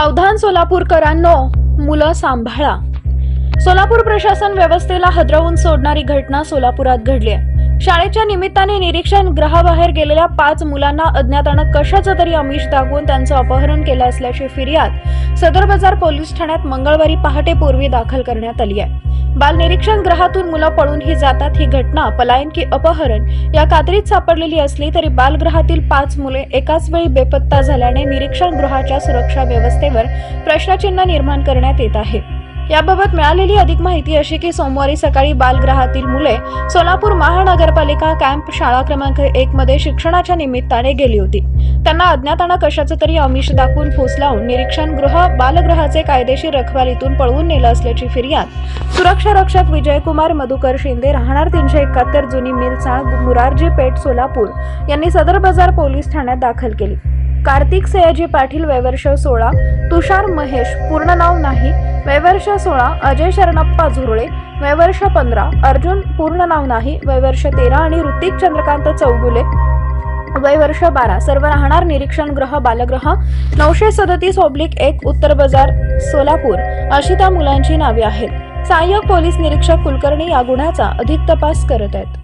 सावधान सोलापूरकरांनो, मुलं सांभाळा। सोलापूर प्रशासन व्यवस्थेला हादरवून सोडणारी घटना सोलापुरात घडली आहे। शाळेच्या निमित्ताने निरीक्षण गृहाबाहेर गेलेल्या 5 मुलांना अज्ञातानं कशाचं तरी आमिष दाखवून त्यांचं अपहरण केलं असल्याची फिर्याद सदर बाजार पोलीस ठाण्यात मंगळवारी पहाटेपूर्वी दाखल करण्यात आली आहे। बाल निरीक्षण गृहातून मुलं पळूनही जातात। ही घटना पलायन की अपहरण या कात्रीत सापडलेली असली तरी बालगृहातील 5 मुले एकाच वेळी बेपत्ता झाल्याने निरीक्षण गृहाच्या सुरक्षा व्यवस्थेवर प्रश्नचिन्ह निर्माण करण्यात येत आहे। याबाबत मिळालेली अधिक माहिती अशी की सोमवारी सकाळी बालगृहातील मुले सोलापूर महानगरपालिका कॅम्प शाळा क्रमांक 1 मध्ये शिक्षणाच्या निमित्ताने गेली होती। त्यांना अज्ञातानं कशाचं तरी आमिष दाखवून फूस लावून निरीक्षण गृह बालगृहाचे कायदेशीर रखवालीतून पळवून नेलं असल्याची फिर्याद सुरक्षा रक्षक विजयकुमार मधुकर शिंदे राहणार 371 जुनी मिल चाळ मुरारजी पेठ सोलापूर यांनी सदर बाजार पोलीस ठाण्यात दाखल केली। कार्तिक सयाजी पाटील वयवर्ष 16, तुषार महेश पूर्ण नाव नाही वयवर्ष 16, अजय शरणप्पा झुरळे वयवर्ष 15, अर्जुन पूर्ण नाव नाही वयवर्ष 13 आणि ऋतिक चंद्रकांत चौगुले वयवर्ष 12 सर्व राहणार निरीक्षण गृह बालगृह 937/1 उत्तर बाजार सोलापूर अशी त्या मुलांची नावे आहेत। सहाय्यक पोलीस निरीक्षक कुलकर्णी या गुन्ह्याचा अधिक तपास करत आहेत।